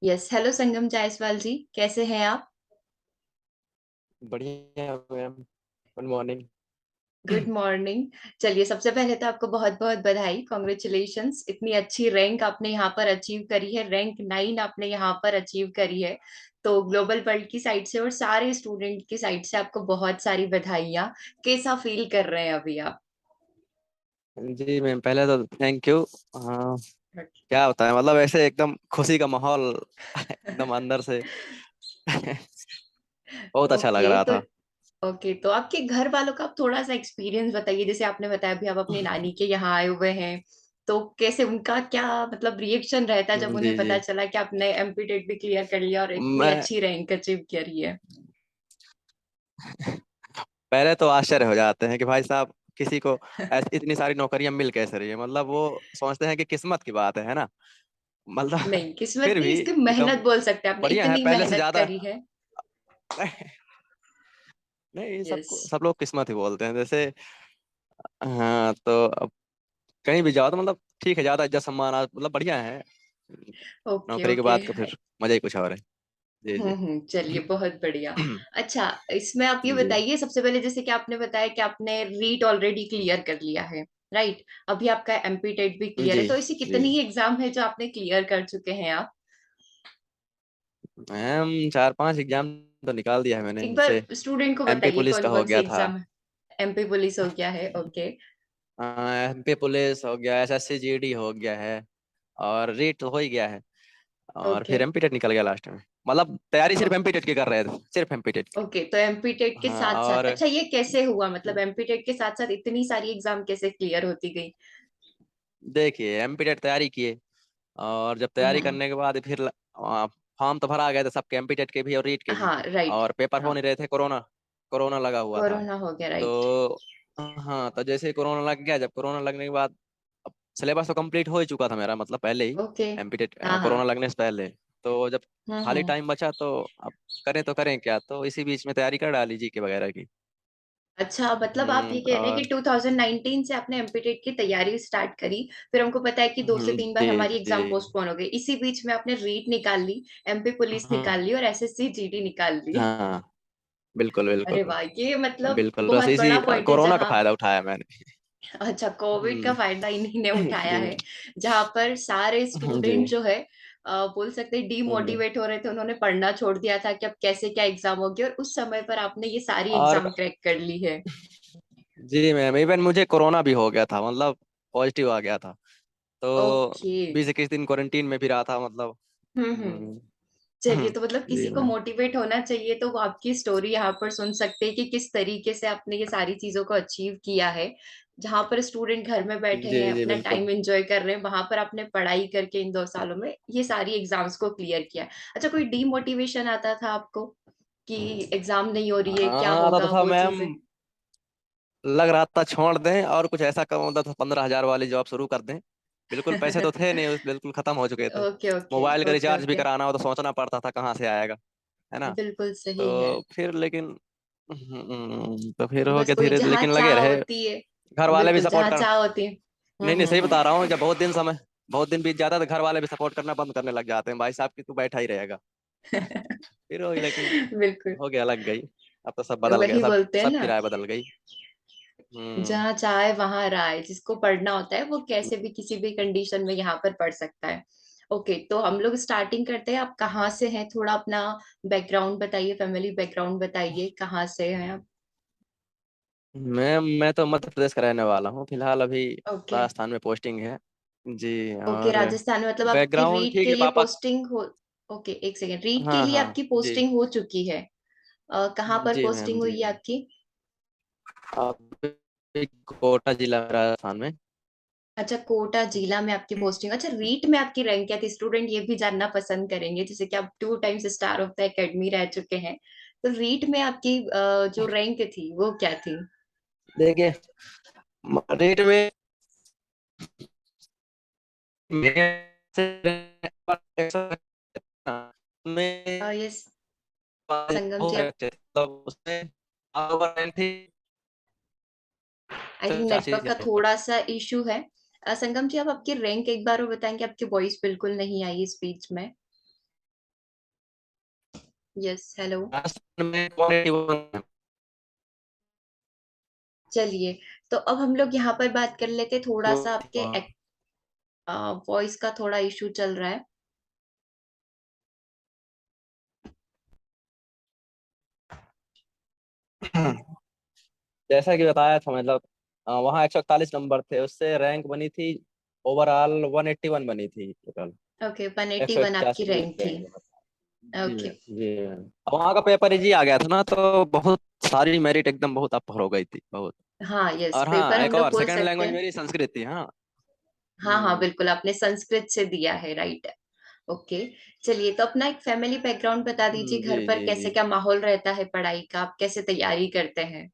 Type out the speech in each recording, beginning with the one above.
Yes, hello संगम जायसवाल जी, कैसे हैं आप? बढ़िया ma'am. Good morning. Good morning. चलिए, सबसे पहले तो आपको बहुत-बहुत बधाई, कांग्रेचुलेशंस। इतनी अच्छी रैंक आपने यहाँ पर अचीव करी है, रैंक 9 आपने यहाँ पर अचीव करी है। तो ग्लोबल वर्ल्ड की साइड से और सारे स्टूडेंट की साइड से आपको बहुत सारी बधाइयाँ। कैसा फील कर रहे हैं अभी आप? जी मैम, पहले तो थैंक यू। हाँ, क्या होता है मतलब ऐसे एकदम खुशी का माहौल एकदम अंदर से बहुत अच्छा लग ओके रहा तो था। ओके तो आपके घर वालों का आप थोड़ा सा एक्सपीरियंस बताइए। जैसे आपने बताया अभी आप अपनी नानी के यहाँ आए हुए हैं, तो कैसे उनका क्या मतलब रिएक्शन रहता है जब जी उन्हें जी। पता चला कि आपने एमपी टेट भी क्लियर कर लिया और इतनी मैं अच्छी रैंक अचीव करी है? पहले तो आश्चर्य हो जाते हैं कि भाई साहब किसी को ऐसी इतनी सारी नौकरियां मिल कैसे रही है, मतलब वो सोचते हैं कि किस्मत की बात है ना। मतलब नहीं, किस्मत फिर नहीं, भी इसकी एकदम मेहनत बोल सकते हैं। आपने बढ़िया है इतनी पहले से मेहनत ज्यादा। करी है। नहीं, यस। सबको सब लोग किस्मत ही बोलते हैं जैसे। हाँ तो अब कहीं भी जाओ तो मतलब ठीक है, ज्यादा इज्जत सम्मान मतलब बढ़िया है। ओके नौकरी के ओके। बाद का फिर मजा ही कुछ और है। जी जी। चलिए, बहुत बढ़िया। अच्छा, इसमें आप ये जी बताइए सबसे पहले, जैसे कि आपने बताया कि आपने रीट ऑलरेडी क्लियर कर लिया है, राइट? अभी आपका एमपी टेट भी क्लियर है, जी तो ऐसी जी। कितनी ही एग्जाम है जो आपने क्लियर कर चुके हैं आप? मैम 4-5 एग्जाम तो निकाल दिया है मैंने, एक बार जैसे स्टूडेंट को एमपी बताइए पुलिस कौन का हो कौन से गया था। एग्जाम है। एमपी पुलिस हो गया है, ओके। एमपी पुलिस हो गया, एसएससी जीडी हो गया है, और रीट तो हो ही गया है। और ओके फिर एमपी टेट निकल गया लास्ट में। मतलब तैयारी सिर्फ एमपी टेट की कर रहे थे, सिर्फ एमपी टेट की। ओके, तो एमपी टेट के हाँ साथ साथ, और अच्छा ये कैसे हुआ? मतलब एमपी टेट के साथ साथ इतनी सारी एग्जाम कैसे क्लियर होती गई? देखिए एमपी टेट तैयारी किए, और जब तैयारी हम्म। करने के बाद फिर फॉर्म तो भरा गए थे सबके, एमपी टेट के भी और रीट के भी। हाँ, राइट। और पेपर हो हाँ, नहीं रहे थे, कोरोना कोरोना लगा हुआ था। कोरोना हो गया, राइट। तो हाँ, तो जैसे ही कोरोना लग गया, जब कोरोना लगने के बाद अब सिलेबस तो कंप्लीट हो ही चुका था मेरा, मतलब पहले ही ओके। एमपी टेट हाँ कोरोना हाँ। लगने से पहले। तो जब खाली हम्म। टाइम बचा तो अब करें तो करें क्या, तो इसी बीच में तैयारी कर डाली जीके वगैरह की। अच्छा, मतलब आप ये कह रहे हैं कि और 2019 से आपने एमपीटेट की तैयारी स्टार्ट करी, फिर हमको पता है कि 2 से 3 बार जी हमारी जी। एग्जाम पोस्टपोन हो गई, इसी बीच में आपने रीट निकाल ली, एमपी पुलिस हाँ निकाल ली और एसएससी जीडी निकाल ली। हाँ, बिल्कुल अरे बिल्कुल। वाह, ये मतलब बिल्कुल बस बहुत इसी बड़ा पॉइंट है कोरोना का जहाँ। फायदा उठाया मैंने। अच्छा, कोविड का हम्म। फायदा इन्हीं ने उठाया है, जहां पर सारे जी। स्टूडेंट जो है बोल सकते हैं जी। डीमोटिवेट हो रहे थे, उन्होंने पढ़ना छोड़ दिया था कि अब कैसे क्या एग्जाम होगी, और उस समय पर आपने ये सारी और एग्जाम क्रैक कर ली है। जी मैम, इवन मुझे कोरोना भी हो गया था, मतलब पॉजिटिव आ गया था। तो ओके। 20-21 दिन क्वारंटीन में भी रहा था, मतलब। हम्म। हम्म। चलिए, तो मतलब जी किसी को मैम। मोटिवेट होना चाहिए तो वो आपकी स्टोरी यहाँ पर सुन सकते हैं कि किस तरीके से आपने ये सारी चीजों को अचीव किया है। जहां पर स्टूडेंट घर में बैठे जी हैं, जी अपना बिल्कुल। टाइम एंजॉय कर रहे हैं, वहां पर आपने पढ़ाई करके इन 2 सालों में ये सारी एग्जाम्स को क्लियर किया। अच्छा, कोई डीमोटिवेशन आता था आपको कि एग्जाम नहीं हो रही है, क्या हाँ आता तो होगा था वो मैम, चीजें? लग रहा था छोड़ दें और कुछ ऐसा काम होता था, 15,000 वाली जॉब शुरू कर दें। बिल्कुल पैसे तो थे नहीं, बिल्कुल खत्म हो चुके थे। ओके ओके मोबाइल का ओके रिचार्ज भी ओके। कराना हो तो सोचना पड़ता था कहाँ से आएगा, है ना। बिल्कुल सही है। तो फिर लेकिन तो फिर हो बस गया कोई धीरे, जहाँ लेकिन लगे चाह रहे। होती है। घर वाले भी बिल्कुल, सपोर्ट जहाँ कर। चाह होती है। नहीं नहीं, सही बता हम्म। रहा हूँ, जब बहुत दिन बीत जाता है तो घर वाले भी सपोर्ट करना बंद करने लग जाते हैं, भाई साहब की तू बैठा ही रहेगा। फिर हो गई, लेकिन बिल्कुल। हो गया, लग गई। अब तो सब बदल गया, वही बोलते हैं सबकी ना, राय बदल गई। हम्म। जहाँ चाहे वहां राय। जिसको पढ़ना होता है वो कैसे भी किसी भी कंडीशन में यहाँ पर पढ़ सकता है। ओके, तो हम लोग स्टार्टिंग करते हैं। आप कहाँ से हैं, थोड़ा अपना बैकग्राउंड बताइए, फैमिली बैकग्राउंड बताइए, कहाँ से हैं आप? मैं तो मध्य प्रदेश का रहने वाला हूँ फिलहाल, अभी ओके। राजस्थान में पोस्टिंग है। जी। ओके, और राजस्थान में मतलब आपकी बैकग्राउंड रीट ठीक के है, लिए पापा। पोस्टिंग हो। ओके, एक सेकेंड, रीट के हाँ लिए हाँ। आपकी जी पोस्टिंग हो चुकी है? कहाँ पर जी मैम, पोस्टिंग जी हुई है जी। आपकी? आप कोटा जिला राजस्थान में। अच्छा, कोटा जिला में आपकी पोस्टिंग। अच्छा, रीट में आपकी रैंक क्या थी? स्टूडेंट ये भी जानना पसंद करेंगे, जैसे कि आप 2 times star of the academy रह चुके हैं, तो रीट में आपकी जो रैंक थी वो क्या थी? देखिए रेट में ये संगम जी, हो गए आप थे, तब उसमें ओवर थी आई थिंक नेटवर्क का 85। थोड़ा सा इशू है। संगम जी, आप आपकी रैंक एक बार और बताएंगे? आपकी वॉइस बिल्कुल नहीं आई इस बीच में। Yes, hello. राजस्थान में कौन 81? चलिए, तो अब हम लोग यहाँ पर बात कर लेते, थोड़ा सा आपके वॉइस का थोड़ा इशू चल रहा है। जैसा कि बताया था, मतलब वहाँ 141 नंबर थे, उससे रैंक बनी थी ओवरऑल 181 बनी थी टोटल। ओके, एक सौ 181 आपकी इक्यासी रैंक थी। जी ओके। मैम, जी मैम। अब वहाँ का पेपर इजी आ गया था ना, तो बहुत सारी मेरिट एकदम बहुत अप हो गई थी, बहुत। हाँ, यस, और पेपर हाँ, हम एक लोग और बोल सेकंड सकते लैंग्वेज हैं। मेरी संस्कृत थी, हाँ। हाँ हाँ, हम्म। बिल्कुल, आपने संस्कृत से दिया है, राइट। ओके। चलिए, तो अपना एक फैमिली बैकग्राउंड बता दीजिए, जी घर पर जी कैसे जी। क्या माहौल रहता है पढ़ाई का, आप कैसे तैयारी करते हैं?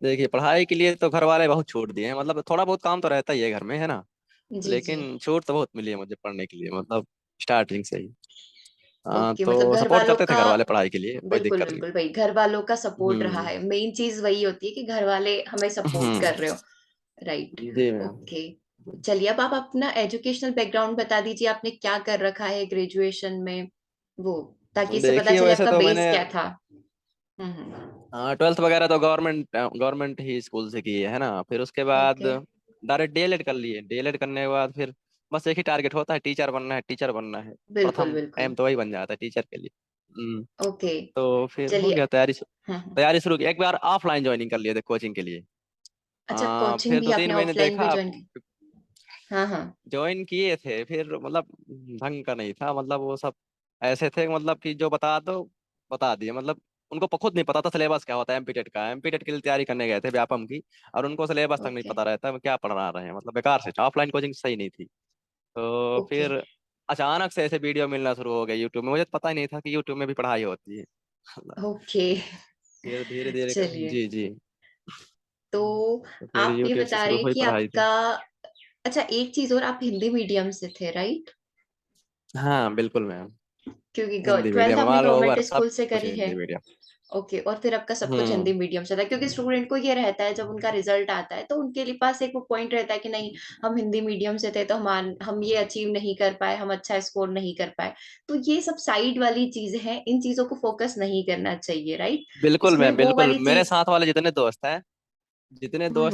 देखिए, पढ़ाई के लिए तो घर वाले बहुत छूट दिए हैं, मतलब थोड़ा बहुत काम तो रहता ही है घर में, है ना। जी जी। लेकिन छूट तो बहुत मिली है मुझे पढ़ने के लिए, मतलब स्टार्टिंग से ही। हाँ, ओके, मतलब तो घर सपोर्ट वालों करते थे का। घर वाले पढ़ाई के लिए, कोई बिल्कुल दिक्कत नहीं। बिल्कुल भाई, घर वालों का सपोर्ट रहा हम्म। है, मेन चीज वही होती है कि घर वाले हमें सपोर्ट हम्म। कर रहे हो। राइट। जी मैम। ओके। चलिए, अब आप अपना एजुकेशनल बैकग्राउंड बता दीजिए, आपने क्या कर रखा है ग्रेजुएशन में, वो, ताकि इससे पता देखिए, चले वैसे आपका तो बेस मैंने क्या था। हाँ, 12th वगैरह तो गवर्नमेंट गवर्नमेंट ही स्कूल से की है ना। फिर उसके बाद ओके। डायरेक्ट डीएलएड कर लिए। डीएलएड करने के बाद फिर बस एक ही टारगेट होता है, टीचर बनना है, टीचर बनना है। बिल्कुल प्रथम बिल्कुल। एम तो वही बन जाता है टीचर के लिए। ओके। तो फिर हो चलिए। गया तैयारी। हम्म। तैयारी शुरू की, एक बार ऑफलाइन ज्वाइनिंग कर लिए थे कोचिंग के लिए। अच्छा, कोचिंग फिर भी दो तीन आपने महीने ऑफलाइन भी देखा, ज्वाइन की? हाँ हाँ। ज्वाइन किए थे, फिर मतलब ढंग का नहीं था, मतलब वो सब ऐसे थे, मतलब कि जो बता दो बता दिए, मतलब उनको खुद नहीं पता था सिलेबस क्या होता है। एमपीटेट का, एमपीटेट के लिए तैयारी करने गए थे व्यापम की, और उनको सिलेबस तक नहीं ओके। पता रहता है क्या पढ़ा रहे हैं, मतलब बेकार से ऑफलाइन कोचिंग सही नहीं थी। तो ओके। फिर अचानक से ऐसे वीडियो मिलना शुरू हो गए यूट्यूब में, मुझे तो पता ही नहीं था कि यूट्यूब में भी पढ़ाई होती है। ओके। फिर धीरे धीरे चलिए, जी जी। तो तो फिर आप ये यूट्यूब से बता शुरू रहे हैं हुई कि पढ़ाई तो। आपका, अच्छा एक चीज और, आप हिंदी मीडियम से थे, राइट? हाँ बिल्कुल मैम। क्योंकि हिंदी 12th मीडियम आपने ऑल गवर्नमेंट ओवर, सब स्कूल से कुछ करी है। हिंदी मीडियम। ओके, और फिर आपका सब कुछ हिंदी हम्म। मीडियम से था, क्योंकि स्टूडेंट को ये रहता है जब उनका रिजल्ट आता है तो उनके लिए पास एक वो पॉइंट रहता है कि नहीं, हम हिंदी मीडियम से थे तो हम ये अचीव नहीं कर पाए, हम अच्छा स्कोर नहीं कर पाए। तो ये सब साइड वाली चीजें हैं, इन चीजों को फोकस नहीं करना चाहिए, राइट? बिल्कुल इसमें मैम, वो बिल्कुल। वाली मेरे चीज। साथ वाले जितने दोस्त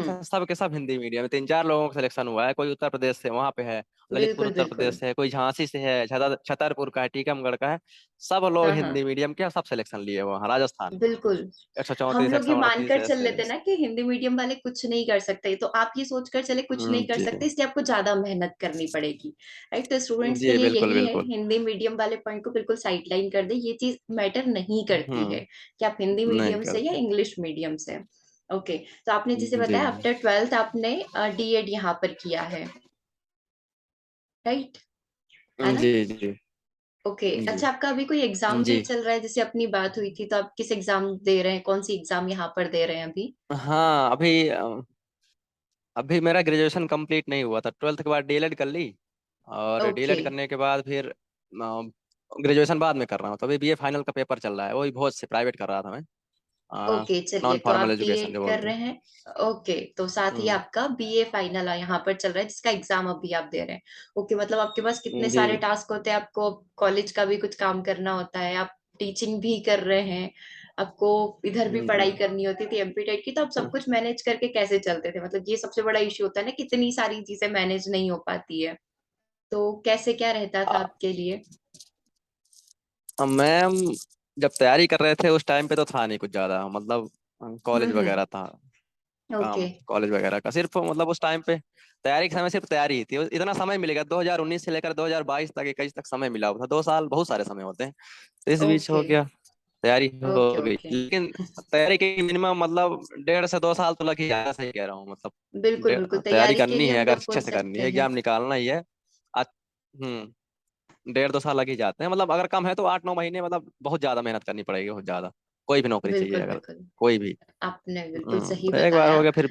हम्म। हैं सब के सब हिंदी मीडियम में। 3 4 लोगों का सिलेक्शन हुआ है, कोई उत्तर प्रदेश से वहां पे है, ललितपुर बिल्कुल उत्तर बिल्कुल। प्रदेश से है, कोई झांसी से है, छतरपुर का है, टीकमगढ़ का है। सब लोग हाँ हिंदी हाँ, मीडियम के, सब सिलेक्शन लिए वहाँ राजस्थान में। बिल्कुल। एक सौ हम चौंतीस एक लोग ये सौ अड़तीस मानकर चल ऐसे लेते ऐसे। ना कि हिंदी मीडियम वाले कुछ नहीं कर सकते, तो आप ये सोचकर चले कुछ नहीं कर जी सकते, इसलिए आपको ज्यादा मेहनत करनी पड़ेगी। राइट, तो स्टूडेंट्स के जी, लिए बिल्कुल यही है, बिल्कुल। हिंदी मीडियम वाले पॉइंट को बिल्कुल साइडलाइन कर दे, ये चीज मैटर नहीं करती हम्म। है कि आप हिंदी नहीं मीडियम से या करते। इंग्लिश मीडियम से। ओके। तो आपने जैसे जी बताया आफ्टर 12th आपने डीएड यहाँ पर किया है, राइट? है ना? जी जी ओके। जी अच्छा, आपका अभी कोई एग्जाम भी जी। चल रहा है? जैसे अपनी बात हुई थी, तो आप किस एग्जाम दे रहे हैं, कौन सी एग्जाम यहाँ पर दे रहे हैं अभी? हाँ, अभी मेरा ग्रेजुएशन कंप्लीट नहीं हुआ था, 12th के बाद डीएलएड कर ली। और ओके। डीएलएड करने के बाद फिर ग्रेजुएशन बाद में कर रहा हूँ, तो अभी बीए फाइनल का पेपर चल रहा है, वही बहुत से प्राइवेट कर रहा था मैं। ओके, चलिए, नॉन तो आप फॉर्मल एजुकेशन बीएड जो कर बोलते रहे हैं। हैं। ओके, तो साथ ही हम्म। आपका बीए फाइनल यहाँ पर चल रहा है, जिसका एग्जाम अभी आप दे रहे हैं। ओके, मतलब आपके पास कितने जी। सारे टास्क होते हैं, आपको कॉलेज का भी कुछ काम करना होता है, आप टीचिंग भी कर रहे हैं, आपको इधर भी जी। पढ़ाई करनी होती थी एमपी टेट की, तो आप सब कुछ मैनेज करके कैसे चलते थे? मतलब ये सबसे बड़ा इश्यू होता है ना, कितनी सारी चीजें मैनेज नहीं हो पाती है, तो कैसे क्या रहता था आपके लिए? मैम, जब तैयारी कर रहे थे उस टाइम पे तो था नहीं कुछ ज्यादा, मतलब कॉलेज वगैरह था, ओके। काम कॉलेज वगैरह का सिर्फ, मतलब उस टाइम पे तैयारी के समय सिर्फ तैयारी ही थी। इतना समय मिलेगा 2019 से लेकर 2022 तक, 21 तक समय मिला हुआ था, 2 साल बहुत सारे समय होते हैं। तो इस बीच ओके। हो गया, तैयारी ओके। हो गई, ओके। लेकिन तैयारी के मिनिमम मतलब 1.5 से 2 साल तो लग ही जाता, सही कह रहा हूँ, मतलब बिल्कुल बिल्कुल, तैयारी तैयारी के करनी लिए है, हम अगर लोग अच्छे बोल से करनी सकते है, हैं। एग्जाम निकालना ही है। हम्म। 1.5 2 साल लग ही जाते हैं, मतलब अगर कम है तो 8 9 महीने, मतलब बहुत ज्यादा मेहनत करनी पड़ेगी, बहुत ज्यादा। कोई भी नौकरी चाहिए बिल्कुल अगर, बिल्कुल, कोई भी। आपने बिल्कुल सही तो एक बार हो बताया। गया फिर।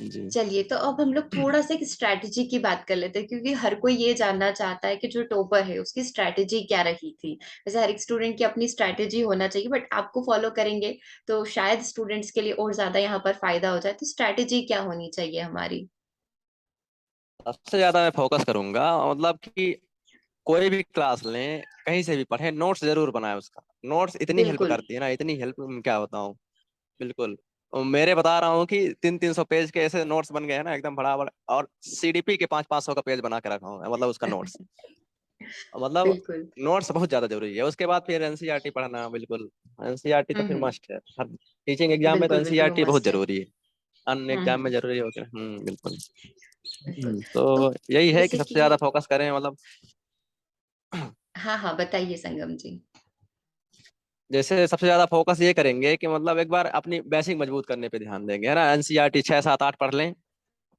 जी। चलिए, तो अब हम लोग थोड़ा सा एक स्ट्रैटेजी की बात कर लेते हैं, क्योंकि हर कोई ये जानना चाहता है कि जो टॉपर है उसकी स्ट्रैटेजी क्या रही थी। वैसे हर एक स्टूडेंट की अपनी स्ट्रैटेजी होना चाहिए, बट आपको फॉलो करेंगे तो शायद स्टूडेंट्स के लिए और ज्यादा यहाँ पर फायदा हो जाए, तो स्ट्रैटेजी क्या होनी चाहिए हमारी? सबसे ज्यादा मैं फोकस करूंगा, मतलब कि कोई भी क्लास लें, कहीं से भी पढ़े, नोट्स जरूर बनाए उसका। नोट्स इतनी हेल्प बिल्कुल। करती है ना, इतनी हेल्प, क्या बताऊं। बिल्कुल। और मेरे बता रहा हूँ कि 300-300 पेज के ऐसे नोट्स बन गए हैं ना, एकदम बड़ा बड़ा। और सीडीपी के 500-500 का पेज बना के रखा हूँ मैं, मतलब उसका नोट्स। मतलब बिल्कुल। नोट्स बहुत ज्यादा जरूरी है। उसके बाद फिर एनसीईआरटी पढ़ना, बिल्कुल। एनसीईआरटी तो फिर हम्म। मस्ट है हर टीचिंग एग्जाम में, तो बिल्कुल बिल्कुल वो एनसीईआरटी बहुत मस्त है। जरूरी है। अन्य एग्जाम में हम्म। जरूरी होते हैं। बिल्कुल। बिल्कुल। तो तो यही है कि जैसे सबसे कि ज्यादा फोकस करें, मतलब हाँ हाँ बताइए संगम जी। जैसे सबसे ज्यादा फोकस ये करेंगे कि मतलब एक बार अपनी बेसिक मजबूत करने पे ध्यान देंगे, है ना। एनसीईआरटी 6 7 8 पढ़ लें।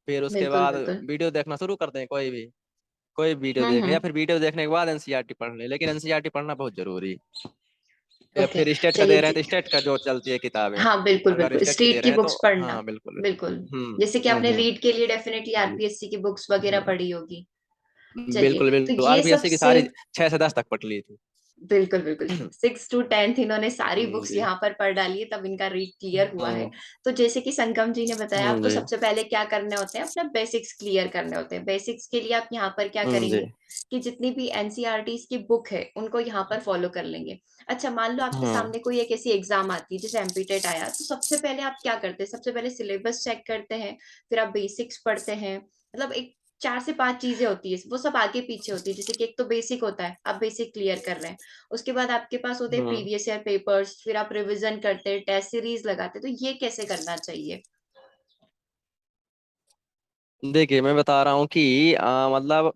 फिर उसके बिल्कुल बाद बिल्कुल। वीडियो देखना शुरू कर दें, कोई वीडियो देखें, या हम्म। फिर वीडियो देखने के बाद एनसीईआरटी पढ़ लें, लेकिन एनसीईआरटी पढ़ना बहुत जरूरी है। या ओके। फिर स्टेट का चलिए दे रहे हैं तो स्टेट का जो चलती है किताबें, हाँ बिल्कुल अगर बिल्कुल स्टेट की दे स्टेट रहे की हैं तो बुक्स पढ़ना। हाँ बिल्कुल। बिल्कुल। हम्म जैसे कि आपने हम्म। रीड के लिए डेफिनेटली जी। आरपीएससी की बुक्स वगैरह हम्म, पढ़ी होगी। चलिए। बिल्कुल तो बिल्कुल, ये सब आरपीएससी की सारी सिर्फ 6 से 10 तक पढ़ ली थी। बिल्कुल बिल्कुल 6 to 10th इन्होंने सारी बुक्स जी। यहाँ पर पढ़ डाली है तब इनका रीड क्लियर हुआ है। हम्म तो जैसे कि संगम जी ने बताया आपको जी। सबसे पहले क्या करने होते हैं अपना बेसिक्स क्लियर करने होते हैं। बेसिक्स के लिए आप यहाँ पर क्या जी। करेंगे कि जितनी भी एनसीईआरटीज की बुक है उनको यहाँ पर फॉलो कर लेंगे। अच्छा मान लो आपके हम्म सामने कोई एक ऐसी एग्जाम आती है जैसे एमपीटेट आया तो सबसे पहले आप क्या करते हैं सबसे पहले सिलेबस चेक करते हैं फिर आप बेसिक्स पढ़ते हैं। मतलब एक 4 से 5 चीजें होती है वो सब आगे पीछे होती है जैसे कि एक तो बेसिक होता है आप बेसिक क्लियर कर रहे हैं। उसके बाद आपके पास होते हैं हम्म। प्रीवियस ईयर पेपर्स फिर आप रिवीजन करते हैं टेस्ट सीरीज लगाते हैं तो ये कैसे करना चाहिए। देखिए मैं बता रहा हूँ कि मतलब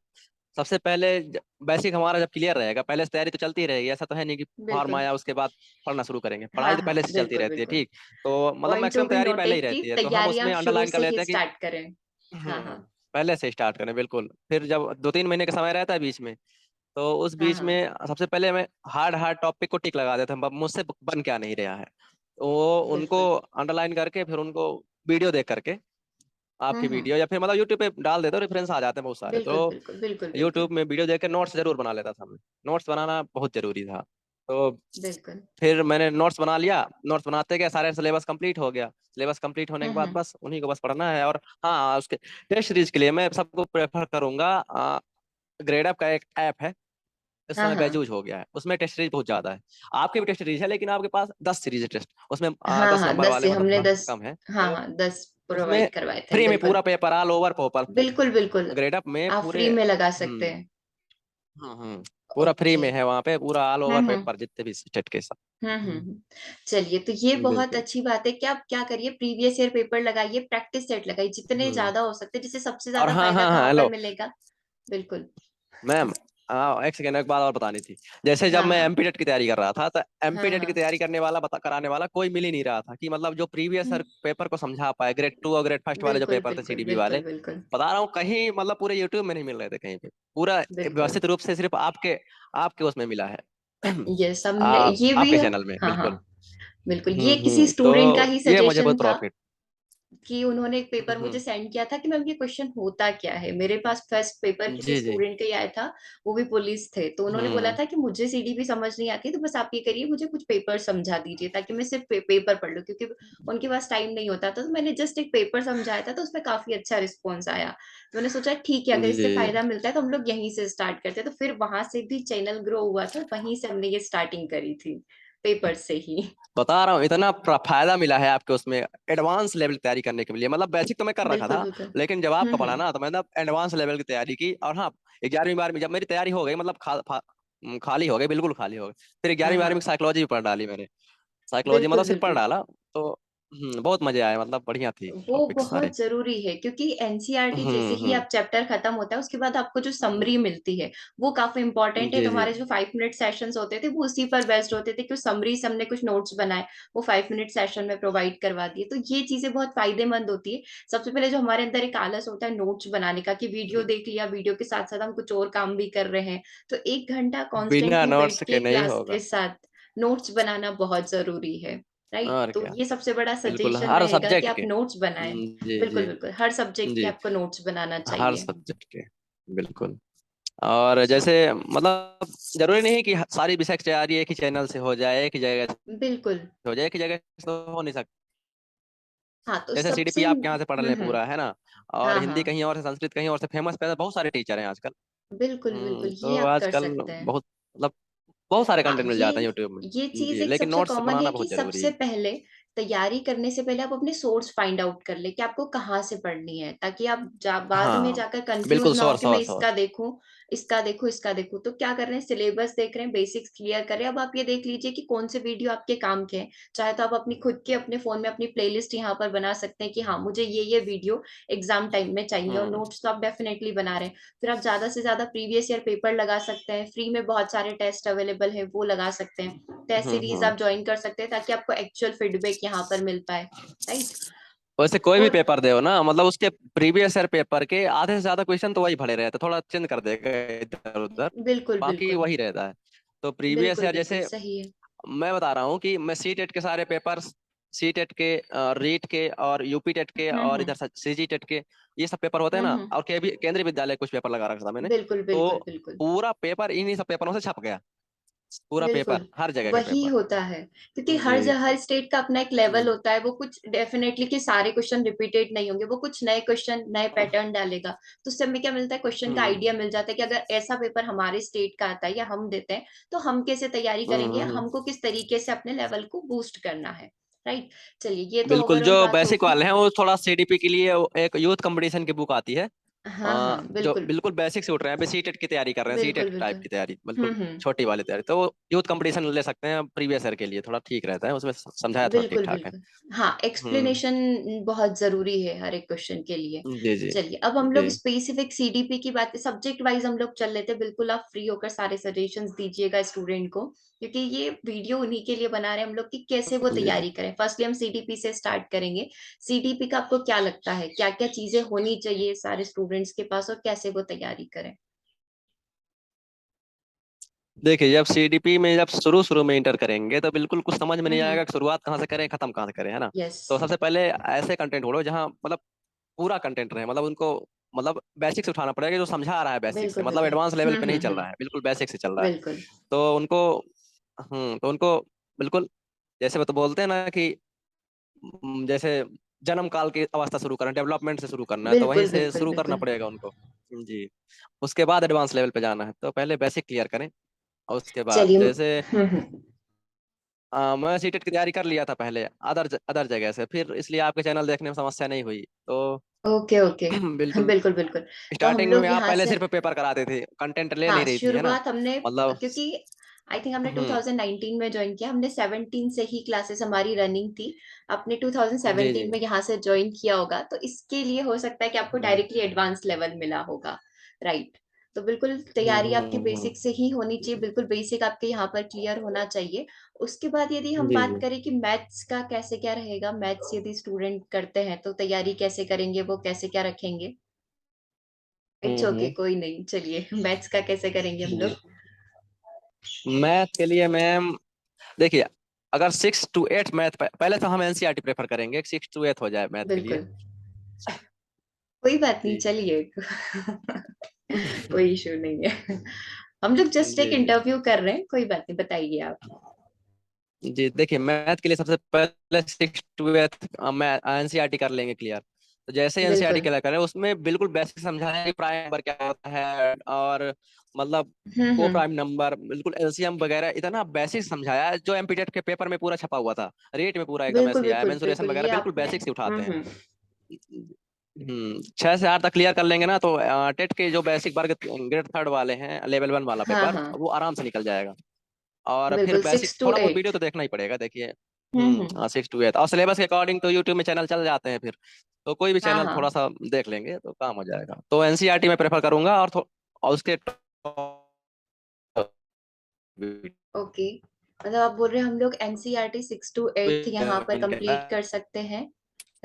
सबसे पहले बेसिक हमारा जब क्लियर रहेगा, पहले से तैयारी तो चलती रहेगी। ऐसा तो है नहीं कि फॉर्म बिल्कुल। आया उसके बाद पढ़ना शुरू करेंगे, हाँ पढ़ाई तो हाँ पहले से चलती बिल्कुल रहती है, बिल्कुल। ठीक। तो मतलब पॉइंट टू मैक्सिमम बी तैयारी पहले ही नोटेड की रहती है, तो हम तैयारी उसमें आप शुरू अंडरलाइन कर से लेते ही हैं कि स्टार्ट करें। हाँ हाँ। पहले से स्टार्ट करें, बिल्कुल। फिर जब 2-3 महीने का समय रहता है बीच में, तो उस हाँ बीच हाँ में सबसे पहले मैं हार्ड हार्ड टॉपिक को टिक लगा देता हूँ, मुझसे बन क्या नहीं रहा है। तो उनको बिल्कुल। अंडरलाइन करके, फिर उनको वीडियो देख करके, आपकी हम्म। वीडियो, या फिर मतलब यूट्यूब पे डाल देते हो, रेफरेंस आ जाते हैं बहुत सारे। तो बिल्कुल बिल्कुल बिल्कुल बिल्कुल यूट्यूब में वीडियो देख के नोट्स जरूर बना लेता था मैं। नोट्स बनाना बहुत जरूरी था। तो बिल्कुल। फिर मैंने नोट्स बना लिया। नोट्स बनाते गए, सारे सिलेबस कंप्लीट हो गया। सिलेबस कंप्लीट होने के बाद हम्म। बस उन्हीं को बस पढ़ना है। और हाँ, उसके टेस्ट सीरीज के लिए मैं सबको प्रेफर करूंगा। ग्रेड अप का एक ऐप है, इस हाँ समय हाँ बैचूज हो गया है, उसमें टेस्ट सीरीज बहुत ज्यादा है। आपकी भी टेस्ट सीरीज है, लेकिन आपके पास 10 सीरीज है टेस्ट, उसमें हाँ 10 नंबर 10 वाले से मतलब हमने थोड़ा 10। कम है। हाँ तो हाँ 10 उसमें प्रोवाइड करवाए थे फ्री में बिल्कुल। पूरा पेपर ऑल ओवर पेपर, बिल्कुल बिल्कुल। ग्रेड अप में आप पूरे। फ्री में लगा सकते हम्म हैं। पूरा फ्री ओके। में है वहां पे, पूरा ऑल ओवर हम्म। पेपर जितने भी स्टेट के साथ। हम्म। चलिए तो ये बहुत बिल्कुल। अच्छी बात है कि आप क्या करिए प्रीवियस ईयर पेपर लगाइए प्रैक्टिस सेट लगाइए जितने हम्म ज्यादा हो सकते हैं जिससे सबसे और ज्यादा हाँ फायदा हाँ हाँ, कहाँ पर हेलो मिलेगा। बिल्कुल। मैम। हाँ, एक सेकेंड, एक बात और बतानी थी। जैसे जब हाँ मैं हाँ एमपीटेट की तैयारी कर रहा था, तो हाँ एमपीटेट की हाँ। तैयारी करने वाला, बता कराने वाला कोई मिल ही नहीं रहा था, कि मतलब जो प्रीवियस हम्म, पेपर को समझा पाए, ग्रेड 2 और ग्रेड फर्स्ट वाले जो बिल्कुल पेपर थे बिल्कुल सीडीबी वाले। बिल्कुल बिल्कुल बता रहा हूँ, कहीं मतलब पूरे यूट्यूब में नहीं मिल रहे थे कहीं पे। पूरा बिल्कुल। व्यवस्थित रूप से सिर्फ आपके आपके उसमें मिला है। ये सबने ये भी आपके है। चैनल में, हाँ हाँ बिल्कुल। बिल्कुल ये किसी तो स्टूडेंट का ही ये मुझे सजेशन बहुत था प्रॉफिट। कि उन्होंने एक पेपर मुझे हम्म सेंड किया था कि मैम ये क्वेश्चन होता क्या है। मेरे पास फर्स्ट पेपर किसी जी जी। स्टूडेंट का ही आया था वो भी पुलिस थे तो उन्होंने बोला हम्म था कि मुझे सीडीपी समझ नहीं आती तो बस आप ये करिए मुझे कुछ पेपर समझा दीजिए ताकि मैं सिर्फ पेपर पढ़ लूं क्योंकि उनके पास टाइम नहीं होता था। तो मैंने जस्ट एक पेपर समझाया था तो उसमें काफी अच्छा रिस्पॉन्स आया। तो मैंने सोचा ठीक है अगर जी इससे जी। फायदा मिलता है तो हम लोग यहीं से स्टार्ट करते हैं। तो फिर वहां से भी चैनल ग्रो हुआ था वहीं से हमने ये स्टार्टिंग करी थी पेपर से ही। बता रहा हूँ, इतना फायदा मिला है आपके उसमें, एडवांस लेवल की तैयारी करने के लिए। मतलब बेसिक तो मैं कर रखा बिल्कुल था, बिल्कुल। लेकिन जब आपका पढ़ा हम्म। ना, तो मैंने एडवांस लेवल की तैयारी की। और हाँ, 11वीं 12वीं जब मेरी तैयारी हो गई, मतलब खाली हो गई, बिल्कुल खाली हो गई। फिर हाँ 11वीं 12वीं हाँ की साइकोलॉजी भी पढ़ डाली मैंने। साइकोलॉजी बिल्कुल मतलब सिर्फ पढ़ बिल्कुल। डाला। तो बहुत मजे आए, मतलब बढ़िया थी वो टॉपिक सारे। बहुत जरूरी है क्योंकि एनसीईआरटी जैसे ही हम्म। आप चैप्टर खत्म होता है उसके बाद आपको जो समरी मिलती है वो काफी इंपॉर्टेंट है। जी तो जी। हमारे जो 5 मिनट सेशंस होते थे वो उसी पर बेस्ड होते थे कि समरी से हमने कुछ नोट्स बनाए वो 5 मिनट सेशन में प्रोवाइड करवा दिए। तो ये चीजें बहुत फायदेमंद होती है। सबसे पहले जो हमारे अंदर एक आलस होता है नोट्स बनाने का कि वीडियो देख लिया वीडियो के साथ साथ हम कुछ और काम भी कर रहे हैं। तो 1 घंटा बिना कॉन्स्टेंटली बैठ नोट्स के के नहीं क्लास के होगा। साथ नोट्स बनाना बहुत जरूरी है। राइट और तो क्या। ये सबसे बड़ा बिल्कुल, सजेशन हर रहेगा कि सब्जेक्ट आप के। नोट्स बनाएं। जी बिल्कुल जी। बिल्कुल हर सब्जेक्ट के जी, आपको नोट्स बनाना हर चाहिए। सब्जेक्ट के, बिल्कुल। और जैसे मतलब जरूरी नहीं कि सारी विषय की तैयारी एक ही चैनल से हो जाए, एक ही जगह से बिल्कुल। हो जाए, एक ही जगह से तो हो नहीं सकता। हाँ तो जैसे सीडीपी सबसे आप यहाँ से पढ़ लें पूरा, है ना, और हाँ हिंदी हाँ कहीं और से, संस्कृत कहीं और से, फेमस पे बहुत सारे टीचर हैं आजकल। बिल्कुल बिल्कुल तो ये आप कर आजकल सकते हैं। बहुत मतलब बहुत सारे हाँ कंटेंट मिल जाते हैं यूट्यूब में। ये चीज जी, एक लेकिन सबसे नोट्स कॉमन है बनाना कि बहुत जरूरी सबसे है। पहले तैयारी करने से पहले आप अपने सोर्स फाइंड आउट कर ले कि आपको कहाँ से पढ़नी है, ताकि आप बाद में हाँ, जाकर कंफ्यूज बिल्कुल, ना हो श्योर कि मैं श्योर श्योर। इसका देखूं, इसका देखूं, इसका देखूं। तो क्या कर रहे हैं, सिलेबस देख रहे हैं, बेसिक्स क्लियर कर रहे हैं। अब आप ये देख लीजिए कि कौन से वीडियो आपके काम के हैं। चाहे तो आप अपनी खुद के अपने फोन में अपनी प्लेलिस्ट यहाँ पर बना सकते हैं कि हाँ मुझे ये वीडियो एग्जाम टाइम में चाहिए, और हम्म नोट्स तो आप डेफिनेटली बना रहे हैं। फिर आप ज्यादा से ज्यादा प्रीवियस ईयर पेपर लगा सकते हैं, फ्री में बहुत सारे टेस्ट अवेलेबल है वो लगा सकते हैं। टेस्ट सीरीज हम्म। आप ज्वाइन कर सकते हैं ताकि आपको एक्चुअल फीडबैक यहाँ पर मिल पाए। राइट। वैसे कोई भी और पेपर दे हो ना, मतलब उसके प्रीवियस ईयर पेपर के आधे से ज्यादा क्वेश्चन तो वही भरे रहते हैं, थोड़ा चेंज कर देगा इधर उधर, बिल्कुल बाकी बिल्कुल वही रहता है। तो प्रीवियस बिल्कुल ईयर बिल्कुल जैसे सही है। मैं बता रहा हूँ कि मैं सी टेट के सारे पेपर, सी टेट के, रीट के और यूपी टेट के और हम्म। इधर सीजी टेट के, ये सब पेपर होते हैं ना, हम्म। और केंद्रीय विद्यालय कुछ पेपर लगा रखा था मैंने। बिल्कुल तो बिल्कुल बिल्कुल पूरा पेपर इन्हीं सब पेपरों से छप गया, पूरा पेपर, बिल्कुल हर जगह का वही पेपर। होता है। क्योंकि जी। हर स्टेट का अपना एक लेवल हम्म होता है। वो कुछ डेफिनेटली कि सारे क्वेश्चन रिपीटेड नहीं होंगे, वो कुछ नए क्वेश्चन नए पैटर्न डालेगा। तो उससे हमें क्या मिलता है, क्वेश्चन का हम्म आइडिया मिल जाता है कि अगर ऐसा पेपर हमारे स्टेट का आता है या हम देते हैं तो हम कैसे तैयारी करेंगे, हम्म। हमको किस तरीके से अपने लेवल को बूस्ट करना है। राइट। चलिए ये तो बिल्कुल, जो ओवरऑल बात बेसिक होगी। वाले हैं वो थोड़ा सीडीपी के लिए एक यूथ कंपटीशन की बुक आती है। हाँ हाँ जो बिल्कुल बिल्कुल बेसिक से उठ रहे हैं, अभी सीटेट की तैयारी कर रहे हैं, सीटेट बिल्कुल टाइप बिल्कुल। की तैयारी, बिल्कुल छोटी वाली तैयारी, तो यूथ कंपटीशन ले सकते हैं प्रीवियस ईयर के लिए, थोड़ा ठीक रहता है, उसमें समझाया थोड़ा ठीक बिल्कुल ठाक है। बिल्कुल। हाँ हम्म। एक्सप्लेनेशन बहुत जरूरी है हर एक क्वेश्चन के लिए। जी जी चलिए अब हम लोग जी स्पेसिफिक सीडीपी की बात, सब्जेक्ट वाइज हम लोग चल लेते हैं। बिल्कुल आप फ्री होकर सारे सजेशंस दीजिएगा स्टूडेंट को, क्योंकि ये वीडियो उन्हीं के लिए बना रहे हैं हम लोग कि कैसे वो जी। तैयारी करें। फर्स्टली हम सीडीपी से स्टार्ट करेंगे। सीडीपी का आपको क्या लगता है, क्या क्या चीजें होनी चाहिए सारे स्टूडेंट्स के पास और कैसे वो तैयारी करें। देखिए, जब सीडीपी में जब शुरू शुरू में इंटर करेंगे तो बिल्कुल कुछ समझ में नहीं हम्म। आएगा कि शुरुआत कहाँ से करें, खत्म कहाँ से करें, है ना। यस। तो सबसे पहले ऐसे कंटेंट ढूंढो जहाँ मतलब पूरा कंटेंट रहे, मतलब उनको मतलब बेसिक से उठाना पड़ेगा, जो समझा रहा है बेसिक से, बिल्कुल मतलब बिल्कुल। एडवांस लेवल पे नहीं चल हम्म। रहा है, बिल्कुल बेसिक से चल रहा है। बिल्कुल। तो उनको बिल्कुल, जैसे वो तो बोलते हैं ना कि जैसे जन्म काल की अवस्था शुरू करना, डेवलपमेंट से शुरू करना है, तो वहीं बिल्कुल से बिल्कुल शुरू करना बिल्कुल। पड़ेगा उनको। जी। उसके बाद एडवांस लेवल पे जाना है, तो पहले बेसिक क्लियर करें, और उसके बाद चलिए जैसे मैं सीटेट की तैयारी कर लिया था पहले, अदर अदर जगह से, फिर इसलिए आपके चैनल देखने में समस्या नहीं हुई, तो ओके ओके। बिल्कुल। बिल्कुल बिल्कुल। तो हम स्टार्टिंग लोग में आप यहाँ पहले से, सिर्फ पेपर कराते थे, कंटेंट ले हाँ नहीं रही थी, है ना, शुरुआत हमने, मतलब। क्योंकि आई थिंक हमने हम्म। 2019 में ज्वाइन किया, हमने 17 से ही क्लासेस हमारी रनिंग थी। आपने जी जी। 2017 में यहाँ से ज्वाइन किया होगा, तो इसके लिए हो सकता है कि आपको हम्म डायरेक्टली एडवांस लेवल मिला होगा। राइट। तो बिल्कुल तैयारी आपकी हम्म। बेसिक से ही होनी चाहिए, बिल्कुल बेसिक आपके यहाँ पर क्लियर होना चाहिए। उसके बाद यदि हम जी बात जी। करें कि मैथ्स का कैसे क्या रहेगा, मैथ्स यदि स्टूडेंट करते हैं तो तैयारी कैसे करेंगे, वो कैसे क्या रखेंगे। इट्स ओके हम्म। कोई नहीं, चलिए मैथ्स का कैसे करेंगे हम जी। लोग। मैथ के लिए मैम, देखिए, अगर 6 to 8 मैथ, पहले तो हम एनसीईआरटी प्रेफर करेंगे, 6 to 8 हो जाए मैथ के लिए। बिल्कुल कोई बात नहीं, जी। चलिए कोई इशू नहीं है। हम लोग जस्ट एक जी जी इंटरव्यू कर रहे हैं, कोई बात नहीं, बताइए आप। जी। देखिए, मैथ के लिए सबसे पहले 6 to 8 मैं एनसीईआरटी कर लेंगे क्लियर। तो जैसे एनसीईआरटी बिल्कुल। क्लियर करें, उसमें बिल्कुल बेसिक समझाएं कि प्राइम नंबर क्या होता है, और मतलब को हम्म। प्राइम नंबर, बिल्कुल एलसीएम वगैरह, इतना बेसिक समझाया है जो एमपीटेट के पेपर में पूरा छपा हुआ था, रेट में पूरा एकदम बिल्कुल ऐसे ही आया, बिल्कुल मेंसुरेशन बिल्कुल वगैरह ये बिल्कुल आपने बेसिक से उठाते हैं। हम्म। 6 से 8 तक क्लियर कर लेंगे ना, तो टेट के जो बेसिक वर्ग ग्रेड थर्ड वाले हैं, लेवल 1 वाला हाँ पेपर, हाँ वो आराम से निकल जाएगा। और फिर बिल्कुल बेसिक 6 to थोड़ा बहुत 8 वीडियो तो देखना ही पड़ेगा, देखिए। हम्म। 6 to 8 और सिलेबस के अकॉर्डिंग तो यूट्यूब में चैनल चल जाते हैं फिर, तो कोई भी हाँ चैनल हाँ थोड़ा सा देख लेंगे तो काम हो जाएगा, तो एनसीईआरटी में प्रेफर करूंगा, और उसके ओके। मतलब आप बोल रहे हैं हम लोग एनसीईआरटी 6 to 8 यहाँ पर कंप्लीट कर सकते हैं।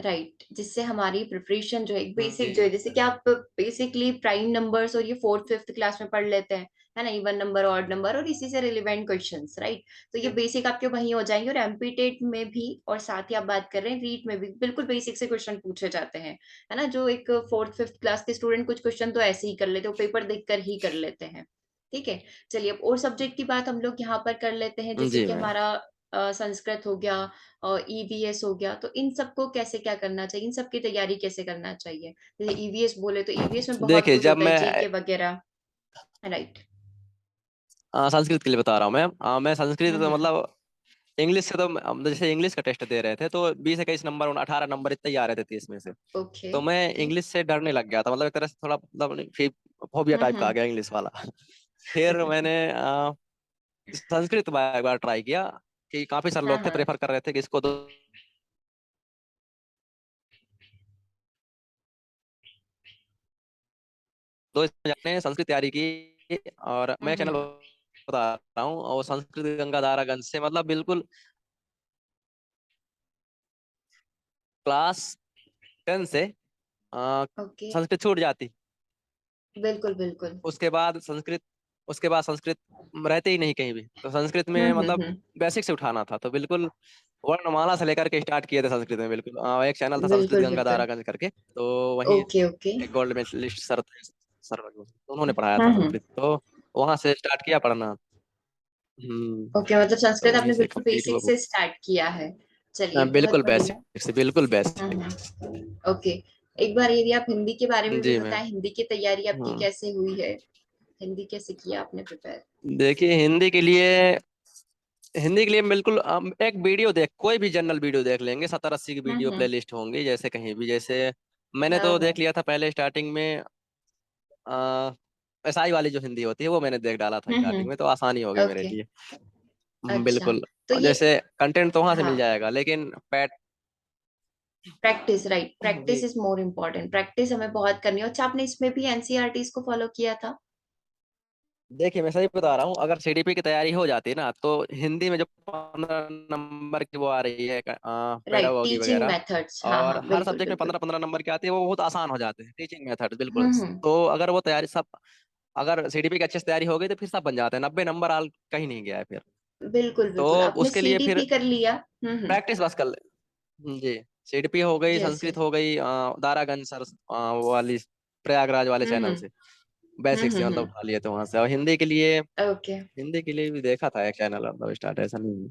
राइट। जिससे हमारी प्रिपरेशन जो है बेसिक जो है, जैसे कि आप बेसिकली प्राइम नंबर्स और ये फोर्थ फिफ्थ क्लास में पढ़ लेते हैं, है ना, इवन नंबर ऑड नंबर और इसी से रिलेवेंट क्वेश्चंस। राइट। तो ये बेसिक आपके वहीं हो जाएंगे, और एमपी टेट में भी, और साथ ही आप बात कर रहे हैं रीट में भी बिल्कुल बेसिक से क्वेश्चन पूछे जाते हैं। है ना, जो एक फोर्थ फिफ्थ क्लास के स्टूडेंट कुछ क्वेश्चन तो ऐसे ही कर लेते हैं, पेपर देख कर ही कर लेते हैं। ठीक है। चलिए अब और सब्जेक्ट की बात हम लोग यहाँ पर कर लेते हैं, जैसे जी कि मैम। हमारा संस्कृत हो गया और ईवीएस हो गया, तो इन सबको कैसे क्या करना चाहिए, इन सब की तैयारी कैसे करना चाहिए? जैसे ईवीएस बोले तो ईवीएस में बहुत देखिए कुछ जब होता है, मैं जीके वगैरह। राइट। संस्कृत के लिए बता रहा हूँ मैम, मैं संस्कृत तो हम्म। मतलब इंग्लिश से तो हम जैसे इंग्लिश का टेस्ट दे रहे थे तो 20 21 नंबर 18 नंबर इतने ही आ रहे थे 30 में से। ओके तो मैं ओके। इंग्लिश से डरने लग गया था, मतलब एक तरह से थोड़ा मतलब फोबिया टाइप का आ हम्म। गया इंग्लिश वाला। फिर मैंने संस्कृत एक बार ट्राई किया कि काफी सारे हाँ लोग थे हाँ। प्रेफर कर रहे थे कि इसको दो दो इसमें जाने संस्कृत तैयारी की। और मैं चैनल हम्म। बता रहा हूँ और संस्कृत गंगाधारागंज से मतलब बिल्कुल क्लास 10 से अ, ओके। संस्कृत छूट जाती। बिल्कुल बिल्कुल। उसके बाद संस्कृत रहते ही नहीं कहीं भी, तो संस्कृत में मतलब हम्म। बेसिक से उठाना था, तो बिल्कुल वर्णमाला से लेकर के स्टार्ट किए थे संस्कृत में बिल्कुल। एक चैनल था संस्कृत बिल्कुल बिल्कुल। गंगाधारागंज करके, तो वहीं ओके ओके। एक गोल्ड मेडलिस्ट सर थे, सर उन्होंने पढ़ाया था हम्म। संस्कृत, तो वहां से स्टार्ट किया पढ़ना। हम्म। ओके, मतलब तो संस्कृत वहीं आपने से बिल्कुल कंप्लीट बेसिक हुआ। से स्टार्ट किया है। चलिए, बहुत बिल्कुल बढ़िया। बेसिक से, बिल्कुल बेसिक। ओके। एक बार यदि आप हिंदी के बारे में भी जी मैम। बताएं, हिंदी की तैयारी आपकी हम्म। कैसे हुई है? हिंदी कैसे किया आपने प्रिपेयर? देखिए हिंदी के लिए बिल्कुल हम एक वीडियो देख, कोई भी जनरल वीडियो देख लेंगे, 70 80 की वीडियो हम्म। प्लेलिस्ट होंगी जैसे कहीं भी। जैसे मैंने हाँ तो हाँ। देख लिया था पहले स्टार्टिंग में, एसआई वाली जो हिंदी होती है वो मैंने देख डाला था स्टार्टिंग में, तो आसानी हो गई मेरे ओके। लिए। अच्छा। बिल्कुल। तो और ये, जैसे कंटेंट तो वहां से हाँ, मिल जाएगा, लेकिन पैट। प्रैक्टिस, राइट, प्रैक्टिस जी। इज मोर इम्पोर्टेंट, प्रैक्टिस हमें बहुत करनी है। अच्छा, आपने इसमें भी एनसीईआरटी को फॉलो किया था? देखिए मैं सही बता रहा हूँ, अगर सीडीपी की तैयारी हो जाती ना तो हिंदी में जो 15 नंबर की वो आ रही है राइट, पेडागोगी टीचिंग वगैरह, मेथड्स, हाँ और हाँ, हर बिल्कुल सब्जेक्ट में बिल्कुल। 15 15 नंबर के आते हैं, वो बहुत आसान हो जाते हैं टीचिंग मेथड बिल्कुल। हम्म। तो अगर वो तैयारी सब, अगर सीडीपी की अच्छे से तैयारी हो गई तो फिर सब बन जाते हैं, 90 नंबर आल कहीं नहीं गया है फिर। बिल्कुल तो बिल्कुल, आपने उसके लिए फिर सीडीपी कर लिया। प्रैक्टिस बस कर ले। जी। सीडीपी हो गई, यस संस्कृत यस। हो गई, दारागंज सर वो वाली प्रयागराज वाले चैनल हम्म से बेसिक से मतलब हम्म। उठा लिए थे वहां से। और ओके। हिंदी के लिए भी देखा था एक चैनल मतलब स्टार्ट, ऐसा नहीं है।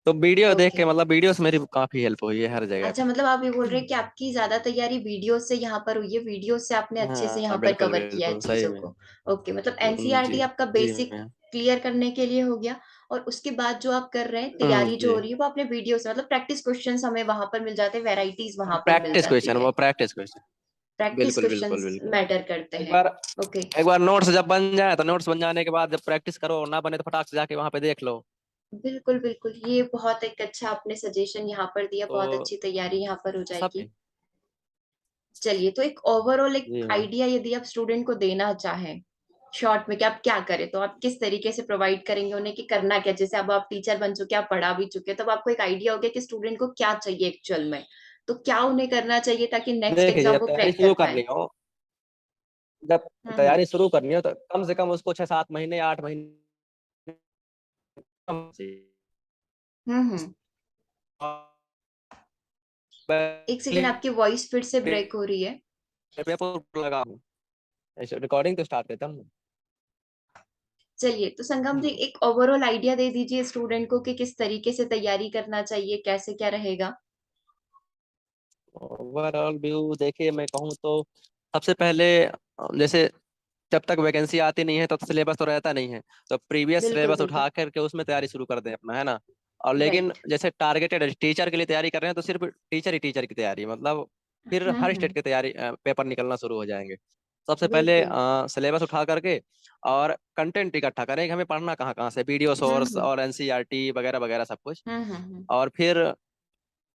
तो वीडियो देख ओके। के मतलब वीडियो से मेरी काफी हेल्प हुई है हर जगह अच्छा, पे। मतलब आप ये बोल रहे हैं कि आपकी ज्यादा तैयारी वीडियो से यहाँ पर हुई है, वीडियो से आपने अच्छे से हाँ यहाँ पर बिल्कुल कवर किया है बिल्कुल सही चीजों में। को। ओके, मतलब जी। एनसीईआरटी आपका जी बेसिक मैम। क्लियर करने के लिए हो गया, और उसके बाद जो आप कर रहे हैं, तैयारी जो जी। हो रही है, वो आपने वीडियो से, मतलब प्रैक्टिस क्वेश्चंस हमें वहां पर मिल जाते हैं, वेराइटीज वहां पर मिल प्रैक्टिस जाती क्वेश्चन, है। वो प्रैक्टिस क्वेश्चन। प्रैक्टिस बिल्कुल बिल्कुल क्वेश्चंस बिल्कुल। मैटर करते एक हैं। बार ओके। एक बार नोट्स जब बन जाए तो नोट्स बन जाने के बाद जब प्रैक्टिस करो, ना बने तो फटाक से जाके वहां पे देख लो। बिल्कुल बिल्कुल, ये बहुत एक अच्छा आपने सजेशन यहाँ पर दिया, बहुत तो अच्छी तैयारी यहाँ पर हो सब। जाएगी। चलिए, तो एक ओवरऑल एक जी मैम। आइडिया यदि आप स्टूडेंट को देना चाहें शॉर्ट में, कि आप क्या करें, तो आप किस तरीके से प्रोवाइड करेंगे उन्हें, कि करना क्या? जैसे अब आप टीचर बन चुके, आप पढ़ा भी चुके, तब आपको एक आइडिया हो गया कि स्टूडेंट को क्या चाहिए एक्चुअल में, तो क्या उन्हें करना चाहिए ताकि नेक्स्ट देखिए एग्जाम जब वो तैयारी क्रैक कर शुरू पाए? करनी हो, जब हम्म। तैयारी शुरू करनी हो तो कम से कम उसको 6 7 महीने 8 महीने हम्म। एक सेकेंड, आपकी वॉइस फिर से ब्रेक हो रही है। पेपर लगा हूँ। ऐसे रिकॉर्डिंग तो स्टार्ट करता हूँ। चलिए, तो संगम जी, एक ओवरऑल आइडिया दे दीजिए स्टूडेंट को कि किस तरीके से तैयारी करना चाहिए, कैसे क्या रहेगा। ओवरऑल व्यू देखिए मैं कहूँ तो सबसे पहले जैसे जब तक वैकेंसी आती नहीं है तब तो सिलेबस तो रहता नहीं है, तो प्रीवियस बिल्कुल सिलेबस बिल्कुल। उठा करके उसमें तैयारी शुरू कर दें अपना, है ना। और लेकिन राइट। जैसे टारगेटेड टीचर के लिए तैयारी कर रहे हैं तो सिर्फ टीचर की तैयारी मतलब फिर हर स्टेट हम्म। की तैयारी पेपर निकलना शुरू हो जाएंगे। सबसे पहले बिल्कुल। सिलेबस उठा करके और कंटेंट इकट्ठा करें कि हमें पढ़ना कहाँ कहाँ से, वीडियो सोर्स हम्म। और एनसीईआरटी वगैरह वगैरह सब कुछ। हम्म। और फिर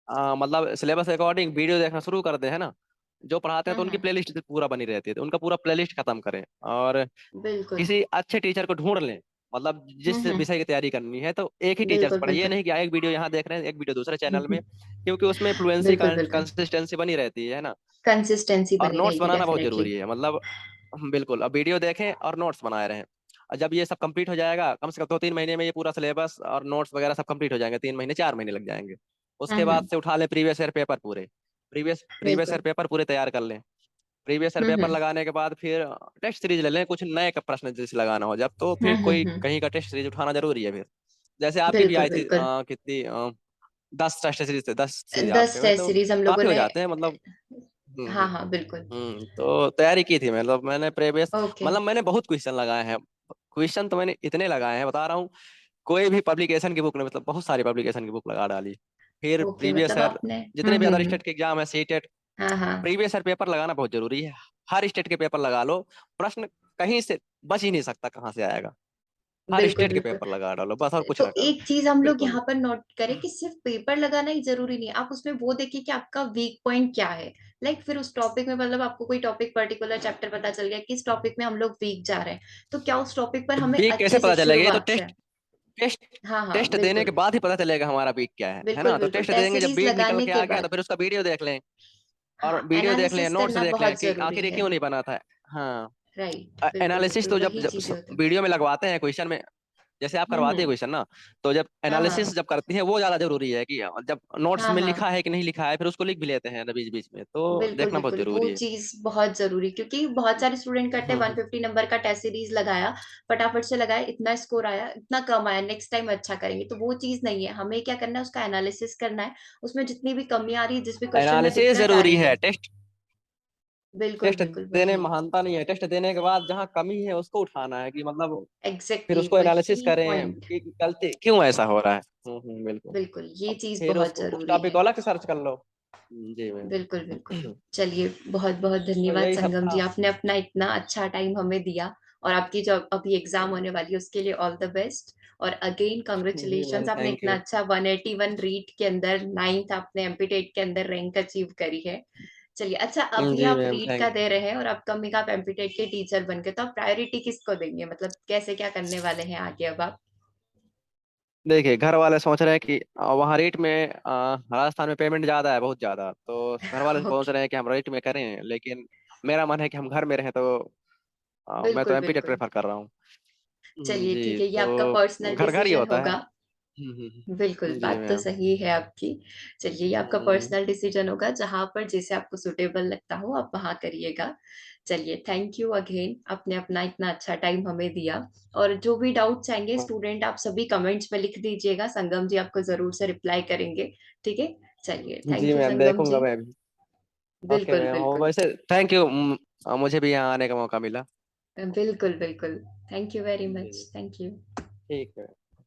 मतलब सिलेबस के अकॉर्डिंग वीडियो देखना शुरू कर दे, है ना। जो पढ़ाते हैं तो उनकी हम्म। प्लेलिस्ट पूरा बनी रहती है, तो उनका पूरा प्लेलिस्ट खत्म करें। और बिल्कुल। किसी अच्छे टीचर को ढूंढ लें, मतलब जिस हम्म। विषय की तैयारी करनी है तो एक ही टीचर से बिल्कुल पढ़े, ये बिल्कुल। नहीं कि एक वीडियो यहाँ देख रहे हैं एक वीडियो दूसरे चैनल में, क्योंकि उसमें फ्लुएंसी बिल्कुल बिल्कुल। कंसिस्टेंसी बनी रहती है ना। कंसिस्टेंसी और बनी नोट्स रहेगी बनाना बहुत डेफिनेटली। जरूरी है मतलब। बिल्कुल, अब वीडियो देखें और नोट्स बनाए रहें। और जब ये सब कंप्लीट हो जाएगा, कम से कम 2 3 महीने में ये पूरा सिलेबस और नोट्स वगैरह सब कंप्लीट हो जाएंगे, 3 महीने 4 महीने लग जाएंगे। उसके बाद हम्म। से उठा लें प्रीवियस ईयर पेपर पूरे, प्रीवियस ईयर बिल्कुल। पेपर पूरे तैयार कर लें। प्रीवियस ईयर पेपर हम्म लगाने के बाद फिर टेस्ट सीरीज ले लें, कुछ नए का प्रश्न जैसे लगाना हो जब, तो फिर कोई हम्म। कहीं का टेस्ट सीरीज उठाना जरूरी है फिर। जैसे आपकी भी बिल्कुल आई थी बिल्कुल। कितनी 10 टेस्ट सीरीज थे, 10 सीरीज 10 आपके में टेस्ट तो सीरीज हम लोगों काफी हो ने। जाते हैं मतलब। हाँ हाँ बिल्कुल। तो तैयारी की थी मतलब मैंने प्रीवियस, ओके। मतलब मैंने बहुत क्वेश्चन लगाए हैं। क्वेश्चन तो मैंने इतने लगाए हैं बता रहा हूँ, कोई भी पब्लिकेशन की बुक ने, मतलब बहुत सारी पब्लिकेशन की बुक लगा डाली। फिर ओके प्रीवियस मतलब ईयर आपने जितने भी अदर हम्म। स्टेट के एग्जाम है, सीटेट, हाँ हाँ। प्रीवियस ईयर पेपर लगाना बहुत जरूरी है। हर स्टेट के पेपर लगा लो, प्रश्न कहीं से बच ही नहीं सकता, कहाँ से आएगा। हर बिल्कुल स्टेट के बिल्कुल। पेपर लगा डालो बस, और कुछ तो ना करो। एक चीज हम लोग बिल्कुल। यहाँ पर नोट करें कि सिर्फ पेपर लगाना ही जरूरी नहीं है, आप उसमें वो देखिए कि आपका वीक पॉइंट क्या है। फिर उस टॉपिक में मतलब आपको कोई टॉपिक पर्टिकुलर चैप्टर पता चल गया किस टॉपिक में हम लोग वीक जा रहे हैं, तो क्या उस टॉपिक पर हमें वीक कैसे अच्छे से पता चलेगा, ये तो शुरुआत से। टेस्ट हाँ हाँ टेस्ट देने के बिल्कुल। बाद ही पता चलेगा हमारा वीक क्या है बिल्कुल ना। तो बिल्कुल टेस्ट टेस्ट देंगे, जब सीरीज वीक निकल लगाने के के आ गया बाद। तो फिर उसका वीडियो देख लें, और हाँ वीडियो देख लें, एनालिसिस नोट्स करना देख लें बहुत कि जरूरी आखिर ये है। क्यों नहीं बना था। हाँ। राइट बिल्कुल एनालिसिस बिल्कुल तो जब वही जब चीजें होती हैं। वीडियो में लगवाते हैं क्वेश्चन में, जैसे आप करवाते हैं हम्म। क्वेश्चन ना, तो जब हाँ एनालिसिस हाँ। जब करती हैं वो ज्यादा जरूरी है, कि जब नोट्स हाँ में लिखा हाँ है कि नहीं लिखा है, फिर उसको लिख भी लेते हैं बीच बीच में, तो बिल्कुल देखना बहुत बिल्कुल वो जरूरी है। चीज बहुत जरूरी, क्योंकि बहुत सारे स्टूडेंट करते हैं हम्म 150 नंबर का टेस्ट सीरीज लगाया, फटाफट से लगाया, इतना स्कोर आया, इतना कम आया, नेक्स्ट टाइम अच्छा करेंगे, तो वो चीज नहीं है, हमें क्या करना है उसका एनालिसिस करना है, उसमें जितनी भी कमी आ रही है, जिस भी क्वेश्चन में एनालिसिस दिक्कत आ जरूरी रही है। है। टेस्ट बिल्कुल टेस्ट बिल्कुल देने वही। में महानता नहीं है, टेस्ट देने के बाद जहाँ कमी है उसको उठाना है, कि मतलब फिर एग्जैक्टली उसको एनालिसिस वही करें पॉइंट। कि गलती क्यों ऐसा हो रहा है। बिल्कुल। बिल्कुल ये अब चीज फिर बहुत उसको उस जरूरी टॉपिक को है। अलग से सर्च कर लो। जी मैम। बिल्कुल बिल्कुल। चलिए बहुत बहुत तो धन्यवाद यही सब संगम था। जी, आपने अपना इतना अच्छा टाइम हमें दिया, और आपकी जो अभी एग्जाम होने वाली है उसके लिए ऑल द बेस्ट। और अगेन जी कॉन्ग्रेचुलेशंस, मैम, आपने थैंक इतना यू। अच्छा 181 रीट के अंदर नाइन्थ आपने एमपीटेट के अंदर रैंक अचीव करी है। चलिए अच्छा, अभी जी आप मैम, रीट थैंक का यू। दे रहे हैं और अपकमिंग आप एमपीटेट के टीचर बन गए, तो आप प्रायोरिटी किसको देंगे, मतलब कैसे क्या करने वाले हैं आगे अब आप। देखिए, घर वाले सोच रहे हैं कि वहाँ रेट में राजस्थान में पेमेंट ज़्यादा है, बहुत ज़्यादा, तो घर वाले सोच ओके। रहे हैं कि हम रेट में करें, लेकिन मेरा मन है कि हम घर में रहें, तो मैं तो बिल्कुल एमपीटेक बिल्कुल। प्रेफर कर रहा हूँ। चलिए जी, ठीक है, ये आपका तो पर्सनल घर घर ही डिसीजन होता है। होगा। बिल्कुल जी बात तो मैम। सही है आपकी। चलिए ये आपका हम्म, पर्सनल डिसीजन होगा, जहां पर जैसे आपको सुटेबल लगता हो आप वहां करिएगा। चलिए थैंक यू अगेन, आपने अपना इतना अच्छा टाइम हमें दिया। और जो भी डाउट्स आएंगे स्टूडेंट आप सभी कमेंट्स में लिख दीजिएगा, संगम जी आपको जरूर से रिप्लाई करेंगे। ठीक है। चलिए जी थैंक यू मैम, संगम देखूंगा जी। मैं भी। ओके बिल्कुल मैम, हो बिल्कुल। वैसे थैंक यू, मुझे भी यहाँ आने का मौका मिला। बिल्कुल बिल्कुल। थैंक यू वेरी जी मच, जी, थैंक यू। ठीक है।